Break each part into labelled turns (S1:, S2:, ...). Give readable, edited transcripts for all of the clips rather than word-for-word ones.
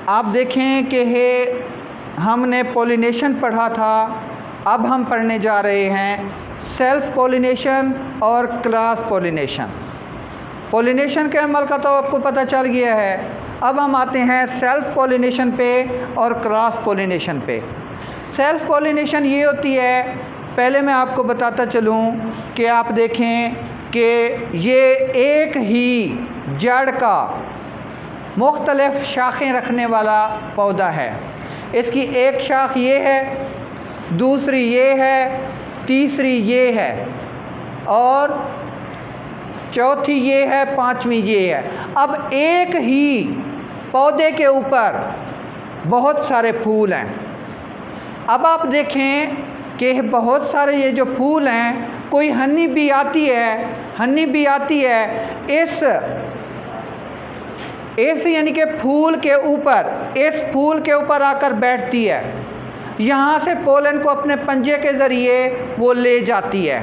S1: आप देखें कि हमने पोलिनेशन पढ़ा था, अब हम पढ़ने जा रहे हैं सेल्फ पोलिनेशन और क्रॉस पोलिनेशन। पोलिनेशन के अमल का तो आपको पता चल गया है, अब हम आते हैं सेल्फ पोलिनेशन पे और क्रॉस पोलिनेशन पे। सेल्फ पोलिनेशन ये होती है, पहले मैं आपको बताता चलूँ कि आप देखें कि ये एक ही जड़ का मुख्तलिफ शाखें रखने वाला पौधा है। इसकी एक शाख ये है, दूसरी ये है, तीसरी ये है और चौथी ये है, पांचवी ये है। अब एक ही पौधे के ऊपर बहुत सारे फूल हैं। अब आप देखें कि बहुत सारे ये जो फूल हैं, कोई हनी बी आती है इस यानी कि फूल के ऊपर, इस फूल के ऊपर आकर बैठती है। यहाँ से पोलन को अपने पंजे के ज़रिए वो ले जाती है।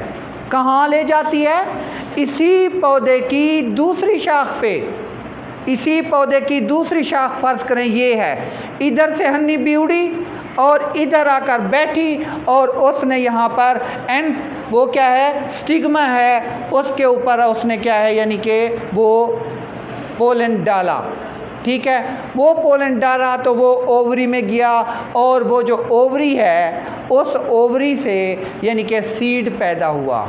S1: कहाँ ले जाती है? इसी पौधे की दूसरी शाख पे, इसी पौधे की दूसरी शाख फ़र्ज़ करें ये है, इधर से हनी बी उड़ी और इधर आकर बैठी और उसने यहाँ पर वो क्या है, स्टिग्मा है, उसके ऊपर उसने क्या है यानी कि वो पोलन डाला। ठीक है, वो पोलन डाला तो वो ओवरी में गया और वो जो ओवरी है उस ओवरी से यानी कि सीड पैदा हुआ।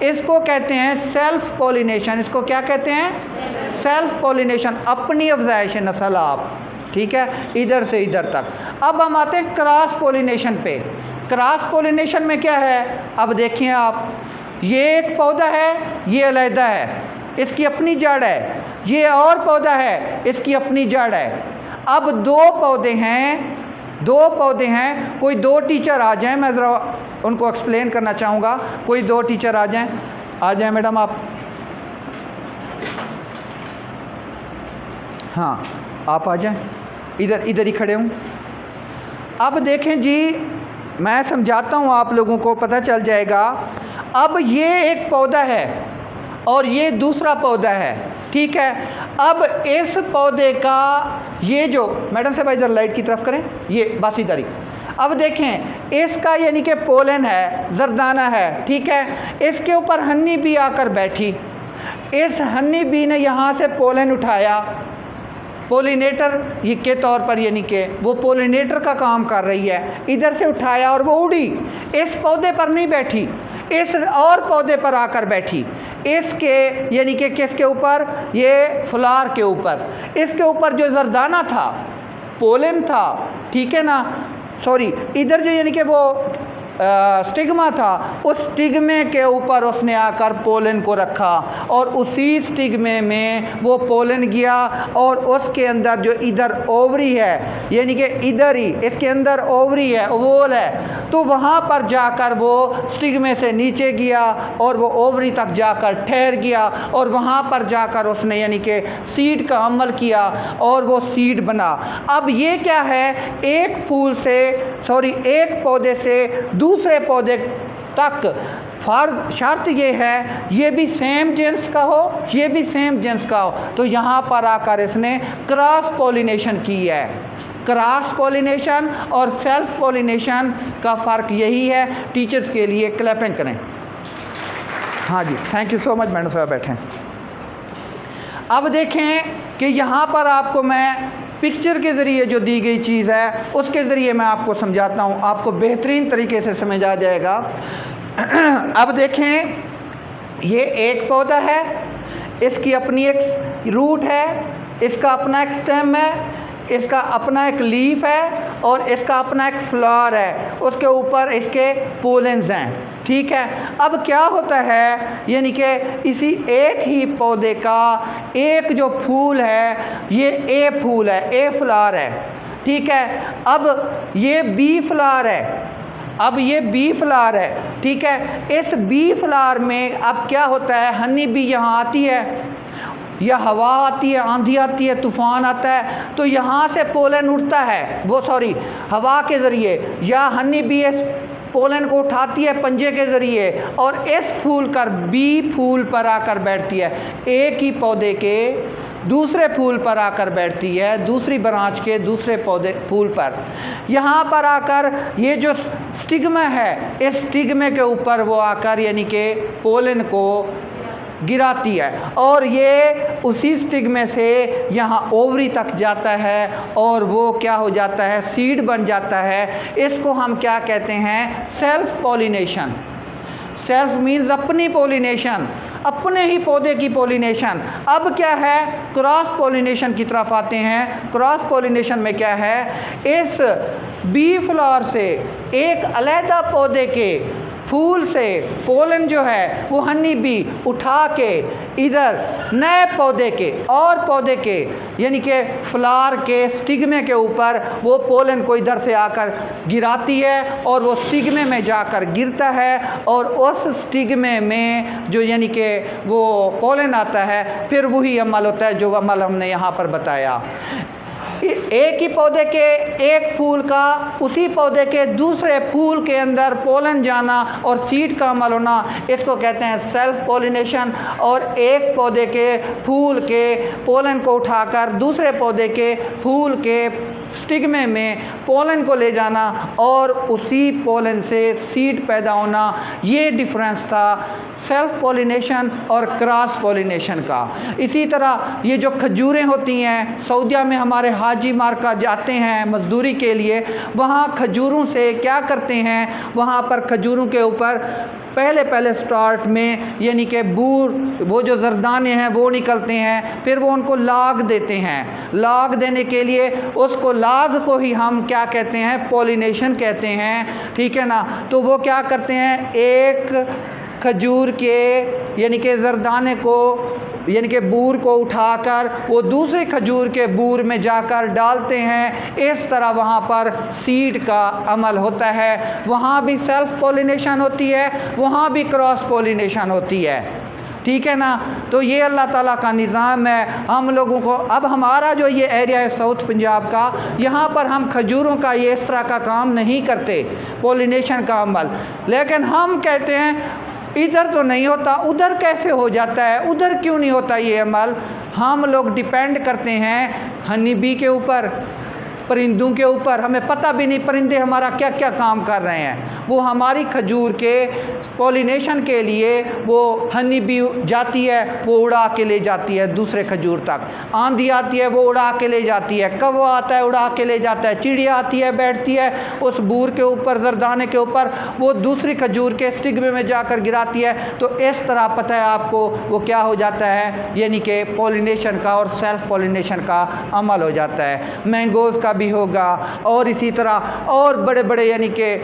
S1: इसको कहते हैं सेल्फ पोलिनेशन। इसको क्या कहते हैं? सेल्फ पोलिनेशन, अपनी अफजाइश नस्ल आप। ठीक है, इधर से इधर तक। अब हम आते हैं क्रॉस पोलिनेशन पे। क्रॉस पोलिनेशन में क्या है? अब देखिए आप, ये एक पौधा है, ये अलहदा है, इसकी अपनी जड़ है। ये और पौधा है, इसकी अपनी जड़ है। अब दो पौधे हैं, कोई दो टीचर आ जाएं, मैं ज़रा उनको एक्सप्लेन करना चाहूँगा। कोई दो टीचर आ जाएं मैडम आप। हाँ, आप आ जाएं, इधर ही खड़े हूँ। अब देखें जी, मैं समझाता हूँ, आप लोगों को पता चल जाएगा। अब ये एक पौधा है और ये दूसरा पौधा है। ठीक है, अब इस पौधे का ये जो, मैडम साहब इधर लाइट की तरफ करें, ये बस इधर ही। अब देखें, इसका यानी कि पोलन है, जरदाना है। ठीक है, इसके ऊपर हनी बी आकर बैठी। इस हनी बी ने यहाँ से पोलन उठाया, पोलिनेटर ये के तौर पर, यानी कि वो पोलिनेटर का काम कर रही है। इधर से उठाया और वो उड़ी, इस पौधे पर नहीं बैठी, इस और पौधे पर आकर बैठी। इसके यानी कि किसके ऊपर? ये फ्लावर के ऊपर। इसके ऊपर जो जरदाना था, पोलन था, ठीक है ना, सॉरी, इधर जो यानी कि वो स्टिग्मा था, उस स्टिग्मे के ऊपर उसने आकर पोलन को रखा और उसी स्टिग्मे में वो पोलन गया और उसके अंदर जो इधर ओवरी है, यानी कि इधर ही इसके अंदर ओवरी है, ओवल है, तो वहाँ पर जाकर वो स्टिग्मे से नीचे गया और वो ओवरी तक जाकर ठहर गया और वहाँ पर जाकर उसने यानी कि सीड का अमल किया और वो सीड बना। अब ये क्या है, एक पौधे से दूसरे पौधे तक शर्त ये है, ये भी सेम जेंस का हो, ये भी सेम जेंस का हो। तो यहाँ पर आकर इसने क्रॉस पोलिनेशन की है। क्रॉस पोलिनेशन और सेल्फ पोलिनेशन का फ़र्क यही है। टीचर्स के लिए क्लैपिंग करें। हाँ जी, thank you so much madam साहब, बैठें। अब देखें कि यहाँ पर आपको मैं पिक्चर के ज़रिए जो दी गई चीज़ है उसके ज़रिए मैं आपको समझाता हूँ, आपको बेहतरीन तरीके से समझ आ जाएगा। अब देखें, ये एक पौधा है, इसकी अपनी एक रूट है, इसका अपना एक स्टेम है, इसका अपना एक लीफ है और इसका अपना एक फ्लावर है, उसके ऊपर इसके पोलेंस हैं। ठीक है, अब क्या होता है, यानी कि इसी एक ही पौधे का एक जो फूल है, ये ए फूल है, ए फ्लावर है। ठीक है, अब ये बी फ्लावर है, ठीक है। इस बी फ्लावर में अब क्या होता है, हनी बी यहाँ आती है या हवा आती है, आंधी आती है, तूफान आता है, तो यहाँ से पोलन उड़ता है, हवा के ज़रिए, या हनी बी इस पोलन को उठाती है पंजे के ज़रिए और इस फूल पर, बी फूल पर आकर बैठती है। एक ही पौधे के दूसरे फूल पर आकर बैठती है, दूसरी ब्रांच के दूसरे पौधे फूल पर। यहाँ पर आकर ये जो स्टिग्मा है, इस स्टिग्मे के ऊपर वो आकर यानी कि पोलन को गिराती है और ये उसी स्टिग्मे से यहाँ ओवरी तक जाता है और वो क्या हो जाता है, सीड बन जाता है। इसको हम क्या कहते हैं, सेल्फ पॉलिनेशन। सेल्फ मीन्स अपनी पॉलिनेशन, अपने ही पौधे की पॉलिनेशन। अब क्या है, क्रॉस पॉलिनेशन की तरफ आते हैं। क्रॉस पॉलिनेशन में क्या है, इस बी फ्लावर से एक अलहदा पौधे के फूल से पोलन जो है वो हनी बी उठा के इधर नए पौधे के और पौधे के यानी कि फ्लावर के स्टिग्मे के ऊपर वो पोलन को इधर से आकर गिराती है और वो स्टिग्मे में जाकर गिरता है और उस स्टिग्मे में जो यानी कि वो पोलन आता है, फिर वही अमल होता है जो अमल हमने यहाँ पर बताया। एक ही पौधे के एक फूल का उसी पौधे के दूसरे फूल के अंदर पोलन जाना और सीड का अमल होना, इसको कहते हैं सेल्फ पॉलिनेशन। और एक पौधे के फूल के पोलन को उठाकर दूसरे पौधे के फूल के स्टिग्मे में पोलन को ले जाना और उसी पोलन से सीड पैदा होना, ये डिफरेंस था सेल्फ पॉलिनेशन और क्रॉस पॉलिनेशन का। इसी तरह ये जो खजूरें होती हैं, सऊदीया में हमारे हाजी मार्का जाते हैं मज़दूरी के लिए, वहाँ खजूरों से क्या करते हैं, वहाँ पर खजूरों के ऊपर पहले स्टार्ट में यानी कि बूर वो जो जरदाने हैं वो निकलते हैं, फिर वो उनको लाग देते हैं। लाग देने के लिए उसको लाग को ही हम क्या कहते हैं, पॉलिनेशन कहते हैं, ठीक है ना। तो वो क्या करते हैं, एक खजूर के यानी कि जरदाने को यानी कि बूर को उठाकर वो दूसरे खजूर के बूर में जाकर डालते हैं। इस तरह वहाँ पर सीड का अमल होता है। वहाँ भी सेल्फ पॉलिनेशन होती है, वहाँ भी क्रॉस पॉलिनेशन होती है, ठीक है ना। तो ये अल्लाह ताला का निज़ाम है। हम लोगों को अब हमारा जो ये एरिया है साउथ पंजाब का, यहाँ पर हम खजूरों का ये इस तरह का काम नहीं करते, पॉलिनेशन का अमल। लेकिन हम कहते हैं इधर तो नहीं होता, उधर कैसे हो जाता है, उधर क्यों नहीं होता ये अमल। हम लोग डिपेंड करते हैं हनी बी के ऊपर, परिंदों के ऊपर। हमें पता भी नहीं परिंदे हमारा क्या क्या काम कर रहे हैं। वो हमारी खजूर के पॉलिनेशन के लिए वो हनी बी जाती है, वो उड़ा के ले जाती है दूसरे खजूर तक। आंधी आती है, वो उड़ा के ले जाती है। कौवा आता है, उड़ा के ले जाता है। चिड़िया आती है, बैठती है उस बूर के ऊपर, जरदाने के ऊपर, वो दूसरी खजूर के स्टिग्मे में जाकर गिराती है। तो इस तरह पता है आपको वो क्या हो जाता है, यानी कि पॉलिनेशन का और सेल्फ पॉलिनेशन का अमल हो जाता है। मैंगोज़ का भी होगा और इसी तरह और बड़े बड़े यानी कि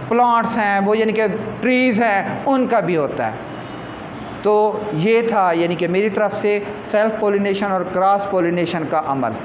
S1: प्लांट्स हैं, वो यानी कि ट्रीज़ हैं, उनका भी होता है। तो ये था यानी कि मेरी तरफ से सेल्फ पॉलिनेशन और क्रॉस पॉलिनेशन का अमल।